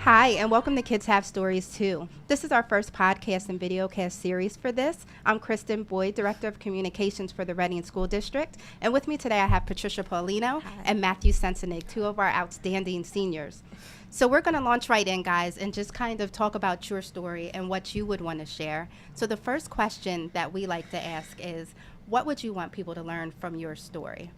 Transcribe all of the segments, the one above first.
Hi, and welcome to Kids Have Stories Too. This is our first podcast and videocast series for this. I'm Kristin Boyd, Director of Communications for the Reading School District. And with me today I have Patricia Paulino and Matthew Sensenig, two of our outstanding seniors. So we're going to launch right in, guys, and just kind of talk about your story and what you would want to share. So the first question that we like to ask is, what would you want people to learn from your story?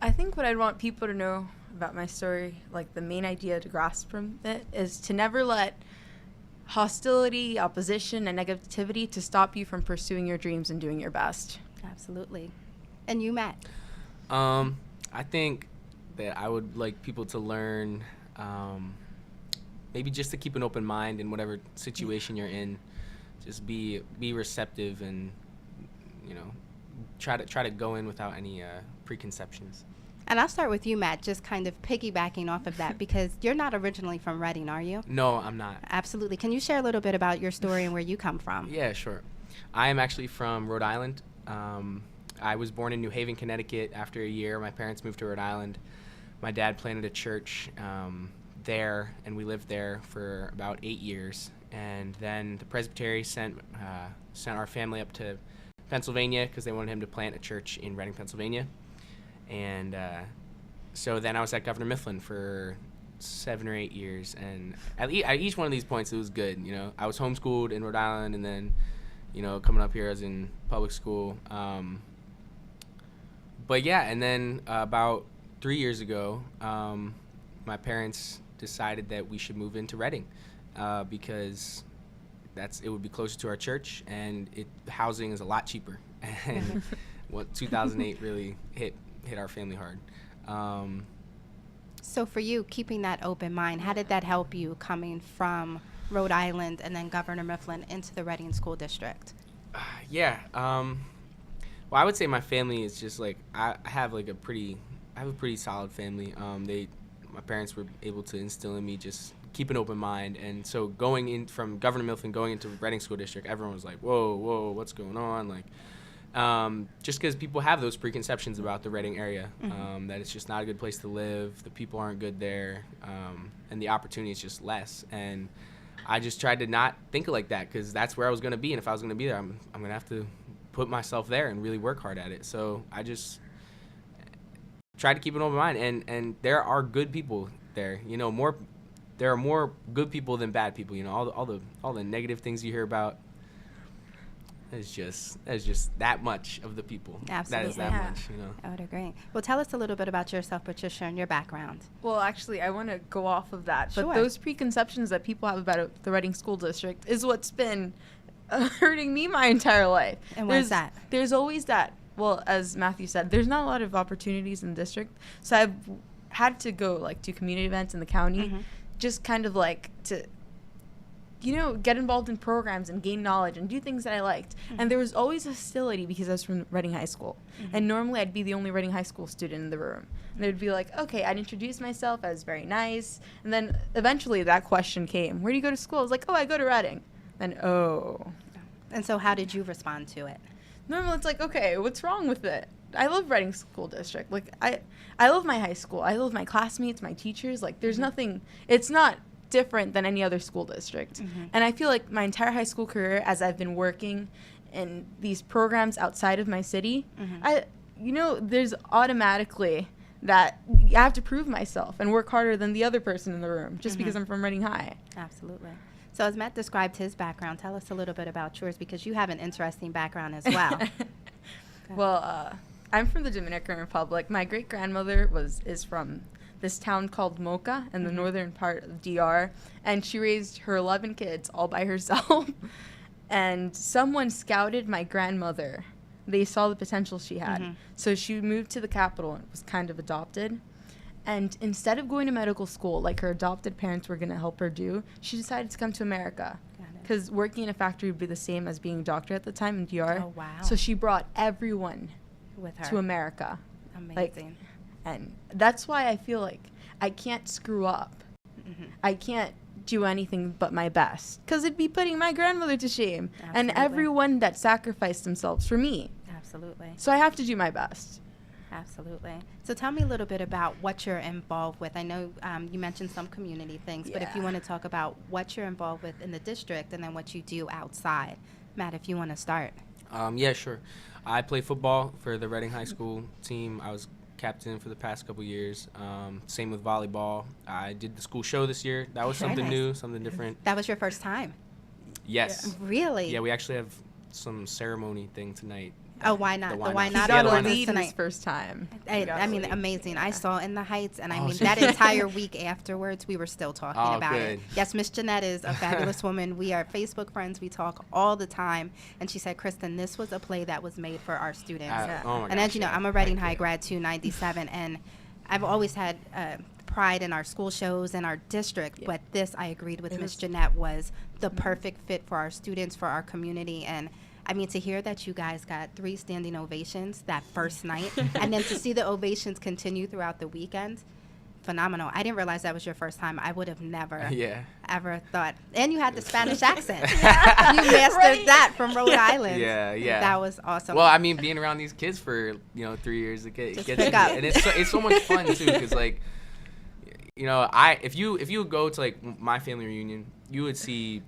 I think what I'd want people to know about my story, like the main idea to grasp from it, is to never let hostility, opposition, and negativity to stop you from pursuing your dreams and doing your best. Absolutely. And you, Matt? I think that I would like people to learn maybe just to keep an open mind in whatever situation you're in. Just be receptive and, you know, try to go in without any preconceptions. And I'll start with you, Matt, just kind of piggybacking off of that, because you're not originally from Reading, are you? No, I'm not. Absolutely. Can you share a little bit about your story and where you come from? Yeah, sure. I am actually from Rhode Island. I was born in New Haven, Connecticut. After a year, my parents moved to Rhode Island. My dad planted a church there, and we lived there for about 8 years. And then the Presbytery sent our family up to Pennsylvania because they wanted him to plant a church in Reading, Pennsylvania. And so then I was at Governor Mifflin for 7 or 8 years, and at each one of these points it was good. You know, I was homeschooled in Rhode Island, and then, you know, coming up here I was in public school. But yeah, and then about 3 years ago, my parents decided that we should move into Reading because it would be closer to our church, and housing is a lot cheaper. And 2008 really hit our family hard. So for you, keeping that open mind, how did that help you coming from Rhode Island and then Governor Mifflin into the Reading School District? Well, I would say my family is just like, I have a pretty solid family. My parents were able to instill in me just keep an open mind, and so going in from Governor Mifflin going into Reading School District, everyone was like, whoa, what's going on? Like, just because people have those preconceptions about the Reading area, that it's just not a good place to live, the people aren't good there, and the opportunity is just less. And I just tried to not think like that, because that's where I was going to be, and if I was going to be there, I'm going to have to put myself there and really work hard at it. So I just tried to keep an open mind, and there are good people there. You know, there are more good people than bad people. You know, all the negative things you hear about. It's just that much of the people. Absolutely. That is that much, you know. I would agree. Well, tell us a little bit about yourself, Patricia, and your background. Well, actually, I want to go off of that. Sure. But those preconceptions that people have about the Reading School District is what's been hurting me my entire life. And what's that? There's always that. Well, as Matthew said, there's not a lot of opportunities in the district. So I've had to go to community events in the county, just kind of to, you know, get involved in programs and gain knowledge and do things that I liked. And there was always hostility because I was from Reading High School. And normally I'd be the only Reading High School student in the room. And they'd be like, okay, I'd introduce myself. I was very nice. And then eventually that question came, where do you go to school? I was like, oh, I go to Reading. And And so how did you respond to it? Normally it's like, okay, what's wrong with it? I love Reading School District. Like, I love my high school. I love my classmates, my teachers. Like, there's nothing, it's not different than any other school district. And I feel like my entire high school career, as I've been working in these programs outside of my city, there's automatically that I have to prove myself and work harder than the other person in the room just because I'm from Reading High. Absolutely. So as Matt described his background, tell us a little bit about yours, because you have an interesting background as well. Well, I'm from the Dominican Republic. My great-grandmother is from this town called Moca in the northern part of DR, and she raised her 11 kids all by herself. And someone scouted my grandmother. They saw the potential she had. So she moved to the capital and was kind of adopted. And instead of going to medical school like her adopted parents were going to help her do, she decided to come to America. Because working in a factory would be the same as being a doctor at the time in DR. Oh, wow. So she brought everyone with her to America. Amazing. And that's why I feel like I can't screw up. I can't do anything but my best, because it'd be putting my grandmother to shame. And everyone that sacrificed themselves for me. Absolutely. So I have to do my best. Absolutely. So tell me a little bit about what you're involved with. I know you mentioned some community things, but if you want to talk about what you're involved with in the district and then what you do outside. Matt, if you want to start. Yeah, sure. I play football for the Reading High School team. I was captain for the past couple years. Same with volleyball. I did the school show this year. That was Very something nice. new, something different. That was your first time? Yes. Really? Yeah, we actually have some ceremony thing tonight. Oh, why not? The The why why not. not Yeah, the why awards not. is Lead tonight. his first time. I mean, amazing. I saw in the Heights, and I Oh, mean, so- that entire week afterwards, we were still talking Oh, about good. it. Yes, Miss Jeanette is a fabulous woman. We are Facebook friends. We talk all the time. And she said, Kristin, this was a play that was made for our students. Oh my And gosh, as you know, yeah. I'm a Reading Heck High yeah. grad too, 97, and I've always had pride in our school shows and our district, but this, I agreed with Miss Jeanette, was the perfect fit for our students, for our community. And I mean, to hear that you guys got 3 standing ovations that first night, and then to see the ovations continue throughout the weekend, phenomenal. I didn't realize that was your first time. I would have never, Yeah. ever thought. And you had the Spanish accent. You mastered that from Rhode Island. Yeah, yeah. That was awesome. Well, I mean, being around these kids for 3 years, it Just gets pick you. up. And it's so much fun too, because like, if you would go to like my family reunion, you would see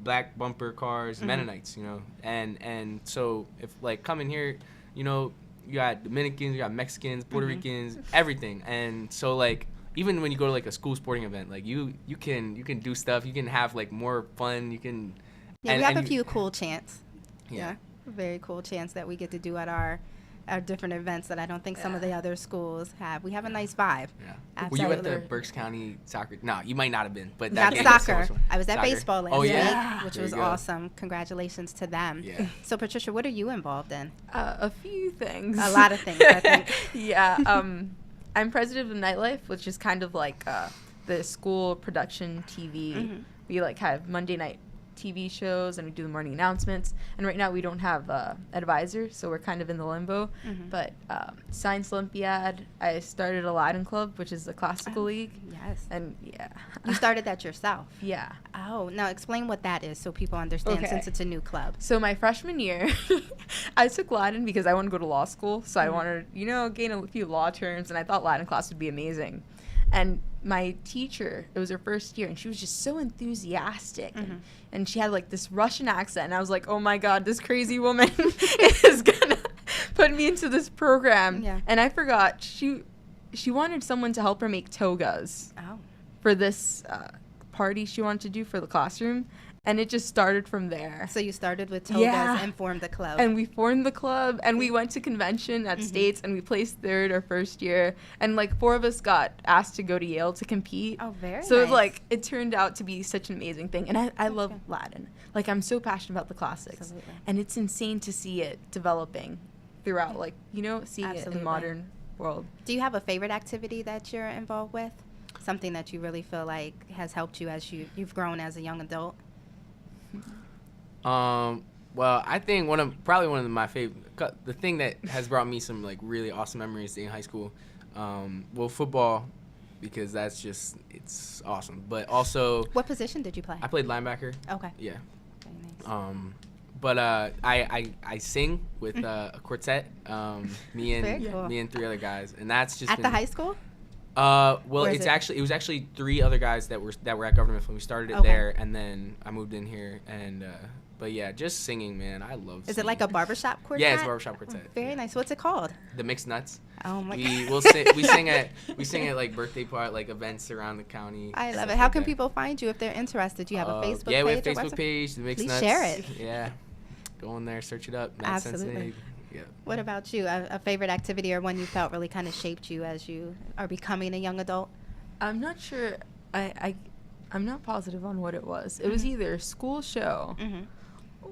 black bumper cars, Mennonites, and so if like coming here, you got Dominicans, you got Mexicans, Puerto Ricans, everything, and so like even when you go to like a school sporting event, like you can do stuff, you can have like more fun, you can. Yeah, and, we have and a few cool chants. Yeah. Very cool chants that we get to do at our different events that I don't think some of the other schools have. We have a nice vibe. Yeah. Absolutely. Were you at the Berks County soccer? No, you might not have been, but Not that game was so soccer. much fun. I was at Soccer? baseball last Oh, week, yeah. which There was you go. awesome. Congratulations to them. Yeah. So, Patricia, what are you involved in? A few things. A lot of things, I think. Yeah. I'm president of Nightlife, which is kind of like the school production TV. We like have Monday night TV shows, and we do the morning announcements. And right now we don't have advisor, so we're kind of in the limbo. But Science Olympiad, I started a Latin club, which is the classical league. Yes. And yeah. You started that yourself? Yeah. Oh, now explain what that is so people understand, Okay. since it's a new club. So my freshman year, I took Latin because I wanted to go to law school. So I wanted, gain a few law terms, and I thought Latin class would be amazing. And my teacher, it was her first year, and she was just so enthusiastic. And she had like this Russian accent, and I was like, oh my God, this crazy woman is gonna put me into this program. Yeah. And I forgot, she wanted someone to help her make togas Oh. for this party she wanted to do for the classroom. And it just started from there. So you started with togas and formed the club. And we formed the club, and we went to convention at States, and we placed third our first year. And like 4 of us got asked to go to Yale to compete. Oh, very So nice. like it turned out to be such an amazing thing. And I love good. Latin. Like I'm so passionate about the classics. Absolutely. And it's insane to see it developing throughout, like, seeing it Absolutely. in modern world. Do you have a favorite activity that you're involved with? Something that you really feel like has helped you as you've grown as a young adult? Well, I think one of my favorite, the thing that has brought me some like really awesome memories in high school, football, because it's awesome. But also, What position did you play? I played linebacker. Okay. Yeah. Very nice. But I sing with a quartet. Me Very cool. and 3 other guys, and that's just At the high school? Well, Or is it was actually 3 other guys that were at government when we started it Okay. there, and then I moved in here, and but yeah, just singing, man, I love. Is it singing. like a barbershop quartet? Yeah, it's a barbershop quartet. Very yeah. nice. What's it called? The Mixed Nuts. Oh my We God. will we sing at like birthday like events around the county. I love stuff it. How like can that. people find you if they're interested? Do you have a Facebook page? Yeah, we have or Facebook website? page, The Mixed Please Nuts. share it. Yeah, go in there, search it up. Matt Absolutely. Sensenig. Yeah. What about you? A favorite activity or one you felt really kind of shaped you as you are becoming a young adult? I'm not sure. I'm not positive on what it was. It was either school show,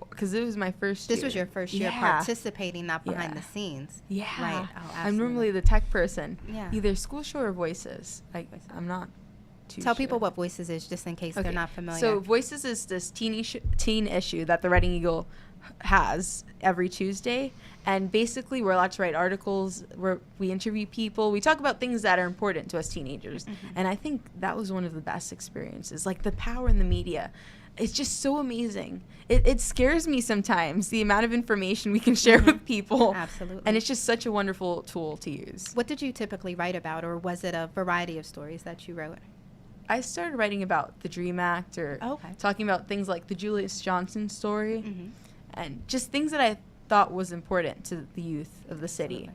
because it was my first year. This was your first year participating, not behind the scenes. Yeah. Right. Oh, I'm normally the tech person. Yeah. Either school show or Voices. I'm not too Tell sure. people what Voices is, just in case they're Okay. not familiar. So Voices is this teen issue that the Reading Eagle has every Tuesday, and basically we're allowed to write articles where we interview people, we talk about things that are important to us teenagers. And I think that was one of the best experiences, like the power in the media. it's just so amazing. It scares me sometimes, the amount of information we can share with people. Absolutely. And it's just such a wonderful tool to use. What did you typically write about, or was it a variety of stories that you wrote? I started writing about the Dream Act, or talking about things like the Julius Johnson story, and just things that I thought was important to the youth of the city.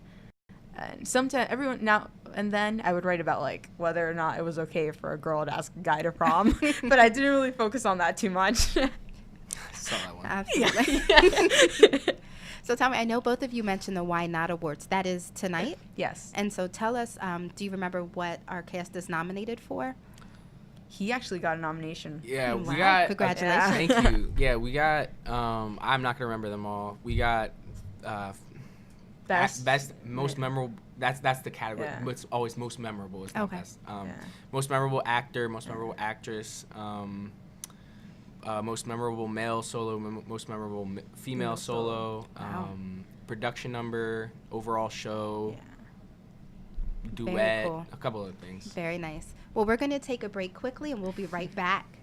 And sometimes everyone now and then I would write about like whether or not it was okay for a girl to ask a guy to prom, but I didn't really focus on that too much. Saw that one. Absolutely. So tell me, I know both of you mentioned the Why Not Awards. That is tonight? Yes. And so tell us, do you remember what our cast is nominated for? He actually got a nomination. Yeah, Wow. we got. Congratulations. Thank you. Yeah, we got. I'm not gonna remember them all. We got. Best, most memorable. That's the category. Yeah. But it's always most memorable. Is not best. Yeah. Most memorable actor, most memorable actress, most memorable male solo, most memorable female solo, Wow. production number, overall show, Very duet, cool. a couple of things. Very nice. Well, we're going to take a break quickly, and we'll be right back.